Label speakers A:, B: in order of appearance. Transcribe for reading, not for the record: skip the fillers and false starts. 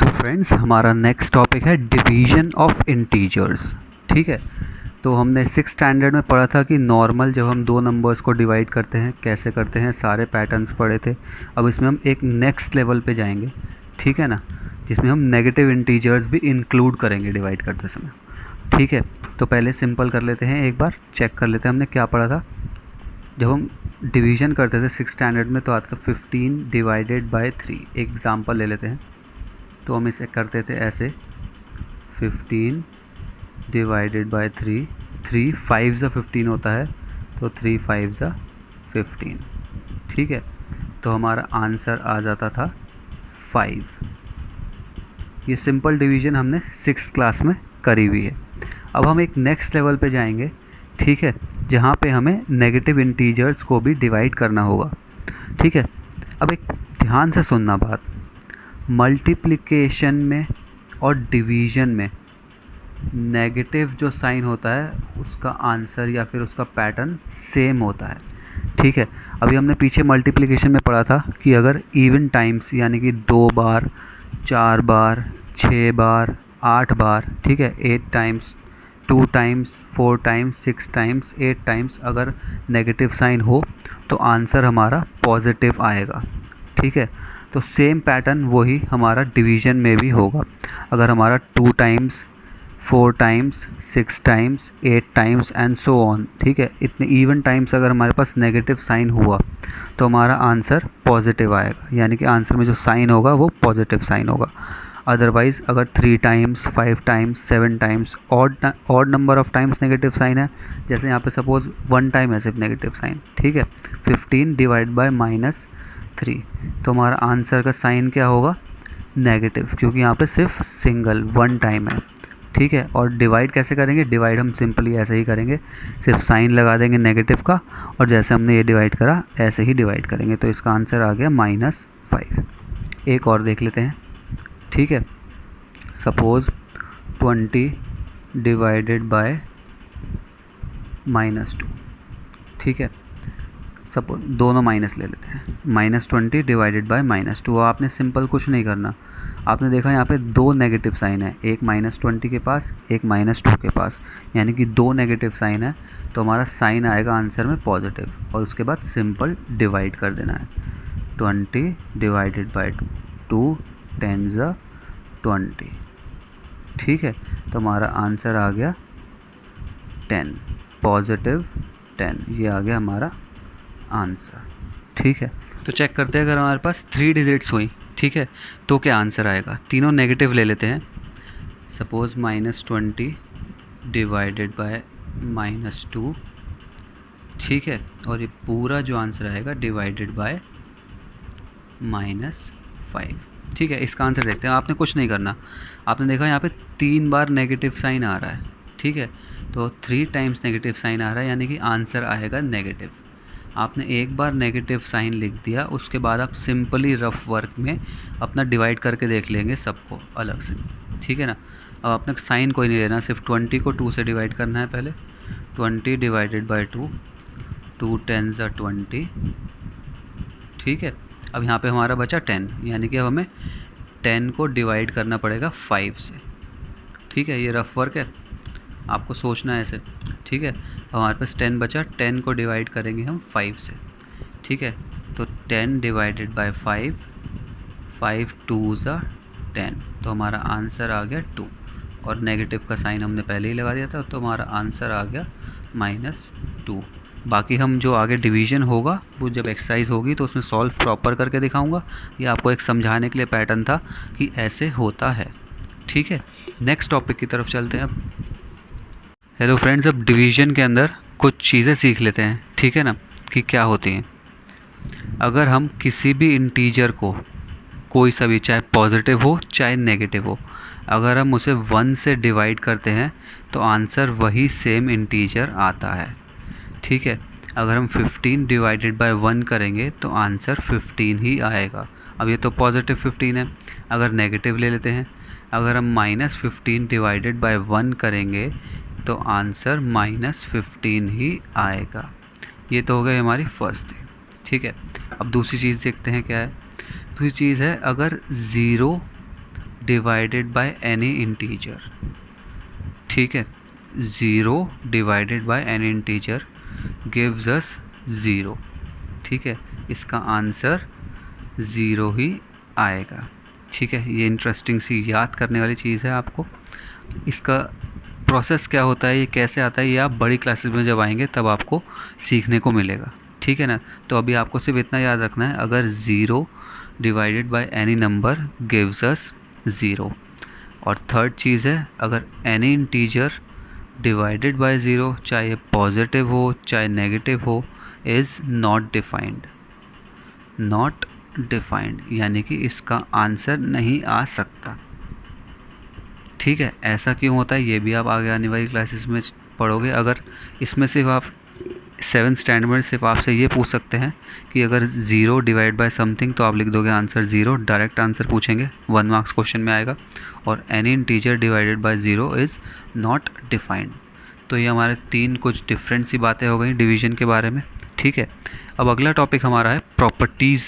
A: So friends, हमारा next topic है division of integers. ठीक है, तो हमने 6 स्टैंडर्ड में पढ़ा था कि नॉर्मल जब हम दो नंबर्स को डिवाइड करते हैं कैसे करते हैं, सारे पैटर्न्स पढ़े थे। अब इसमें हम एक नेक्स्ट लेवल पे जाएंगे, ठीक है ना, जिसमें हम नेगेटिव इंटीजर्स भी इंक्लूड करेंगे डिवाइड करते समय। ठीक है, तो पहले सिंपल कर लेते हैं, एक बार चेक कर लेते हैं हमने क्या पढ़ा था। जब हम डिवीजन करते थे 6 स्टैंडर्ड में तो आता था 15 डिवाइडेड बाय 3। एक एग्जाम्पल ले लेते हैं, तो हम इसे करते थे ऐसे 15 डिवाइडेड बाय 3। 3 5 ज़ा 15 होता है, तो 3 5 ज़ा 15। ठीक है, तो हमारा आंसर आ जाता था 5। ये सिंपल डिवीजन हमने 6th क्लास में करी हुई है। अब हम एक नेक्स्ट लेवल पे जाएंगे, ठीक है, जहाँ पे हमें नेगेटिव इंटीजर्स को भी डिवाइड करना होगा। ठीक है, अब एक ध्यान से सुनना बात, मल्टीप्लिकेशन में और डिवीज़न में नेगेटिव जो साइन होता है उसका आंसर या फिर उसका पैटर्न सेम होता है। ठीक है, अभी हमने पीछे मल्टीप्लिकेशन में पढ़ा था कि अगर इवन टाइम्स यानी कि 2 बार, 4 बार, 6 बार, 8 बार, ठीक है, 8 times, 2 times, 4 times, 6 times, 8 times अगर नेगेटिव साइन हो तो आंसर हमारा पॉजिटिव आएगा। ठीक है, तो सेम पैटर्न वही हमारा डिवीज़न में भी होगा। अगर हमारा 2 times, 4 times, 6 times, 8 times and so on, ठीक है, इतने इवन टाइम्स अगर हमारे पास नेगेटिव साइन हुआ तो हमारा आंसर पॉजिटिव आएगा, यानी कि आंसर में जो साइन होगा वो पॉजिटिव साइन होगा। अदरवाइज़ अगर 3 times, 5 times, 7 times odd number of times negative sign है, जैसे यहाँ पे सपोज़ 1 टाइम है सिर्फ नेगेटिव साइन, ठीक है, 15 डिवाइड बाय -3, तो हमारा आंसर का साइन क्या होगा, नेगेटिव, क्योंकि यहाँ पे सिर्फ सिंगल 1 टाइम है। ठीक है, और डिवाइड कैसे करेंगे, डिवाइड हम सिंपली ऐसे ही करेंगे, सिर्फ साइन लगा देंगे नेगेटिव का, और जैसे हमने ये डिवाइड करा ऐसे ही डिवाइड करेंगे, तो इसका आंसर आ गया -5। एक और देख लेते हैं। ठीक है, सपोज़ 20 डिवाइडेड बाय -2। ठीक है, सपोज दोनों माइनस ले लेते हैं, -20 डिवाइडेड बाय -2। आपने सिंपल कुछ नहीं करना, आपने देखा यहाँ पे 2 नेगेटिव साइन है, एक -20 के पास, एक -2 के पास, यानी कि 2 नेगेटिव साइन है, तो हमारा साइन आएगा आंसर में पॉजिटिव, और उसके बाद सिंपल डिवाइड कर देना है। 20 डिवाइडेड बाय 2 10 ज़ा 20। ठीक है, तो हमारा आंसर आ गया 10, पॉजिटिव 10, ये आ गया हमारा आंसर। ठीक है, तो चेक करते हैं, अगर हमारे पास 3 डिजिट्स हुई, ठीक है, तो क्या आंसर आएगा। तीनों नेगेटिव ले लेते हैं, सपोज़ -20 डिवाइडेड बाय -2, ठीक है, और ये पूरा जो आंसर आएगा डिवाइडेड बाय -5। ठीक है, इसका आंसर देखते हैं। आपने कुछ नहीं करना, आपने देखा यहाँ पे 3 बार नेगेटिव साइन आ रहा है, ठीक है, तो 3 टाइम्स नेगेटिव साइन आ रहा है, यानी कि आंसर आएगा नेगेटिव। आपने एक बार नेगेटिव साइन लिख दिया, उसके बाद आप सिंपली रफ वर्क में अपना डिवाइड करके देख लेंगे सबको अलग से। ठीक है ना, अब आपने साइन कोई नहीं लेना, सिर्फ 20 को 2 से डिवाइड करना है पहले। 20 डिवाइडेड बाय 2, 2 10 ज़ा 20। ठीक है, अब यहाँ पे हमारा बचा 10, यानी कि अब हमें 10 को डिवाइड करना पड़ेगा 5 से। ठीक है, ये रफ वर्क है, आपको सोचना है ऐसे। ठीक है, अब हमारे पास 10 बचा, 10 को डिवाइड करेंगे हम 5 से। ठीक है, तो 10 डिवाइडेड बाय 5, 5 2 ज़ा 10, तो हमारा आंसर आ गया 2, और नेगेटिव का साइन हमने पहले ही लगा दिया था, तो हमारा आंसर आ गया -2। बाकी हम जो आगे डिवीज़न होगा वो जब एक्सरसाइज होगी तो उसमें सॉल्व प्रॉपर करके दिखाऊंगा। ये आपको एक समझाने के लिए पैटर्न था कि ऐसे होता है। ठीक है, नेक्स्ट टॉपिक की तरफ चलते हैं अब। हेलो फ्रेंड्स, अब डिवीज़न के अंदर कुछ चीज़ें सीख लेते हैं, ठीक है ना, कि क्या होती हैं। अगर हम किसी भी इंटीजर को, कोई सा भी, चाहे पॉजिटिव हो चाहे नेगेटिव हो, अगर हम उसे 1 से डिवाइड करते हैं तो आंसर वही सेम इंटीजर आता है। ठीक है, अगर हम 15 डिवाइडेड बाय 1 करेंगे तो आंसर 15 ही आएगा। अब ये तो पॉजिटिव 15 है। अगर नेगेटिव ले लेते हैं, अगर हम -15 डिवाइडेड बाय 1 करेंगे तो आंसर -15 ही आएगा। ये तो हो गई हमारी फर्स्ट थिंग। ठीक है, अब दूसरी चीज़ देखते हैं क्या है। दूसरी चीज़ है, अगर 0 डिवाइडेड बाय एनी इंटीजर, ठीक है, 0 divided by any integer gives us 0, ठीक है, इसका आंसर 0 ही आएगा, ठीक है। ये इंटरेस्टिंग सी याद करने वाली चीज़ है आपको। इसका प्रोसेस क्या होता है, ये कैसे आता है, ये आप बड़ी क्लासेस में जब आएंगे तब आपको सीखने को मिलेगा, ठीक है ना। तो अभी आपको सिर्फ इतना याद रखना है, अगर 0 divided by any number gives us 0। और थर्ड चीज़ है, अगर एनी इंटीजर डिवाइडेड बाय 0, चाहे पॉजिटिव हो चाहे नेगेटिव हो, is not defined, not defined, यानी कि इसका आंसर नहीं आ सकता, ठीक है। ऐसा क्यों होता है ये भी आप आगे आने वाली क्लासेस में पढ़ोगे। अगर इसमें सिर्फ आप 7th स्टैंडर्ड में सिर्फ आपसे ये पूछ सकते हैं कि अगर 0 डिवाइड बाय समथिंग, तो आप लिख दोगे आंसर 0, डायरेक्ट आंसर पूछेंगे, 1 मार्क्स क्वेश्चन में आएगा। और any integer divided by 0 is not defined. तो ये हमारे 3 कुछ डिफरेंट सी बातें हो गई डिवीजन के बारे में, ठीक है। अब अगला टॉपिक हमारा है प्रॉपर्टीज़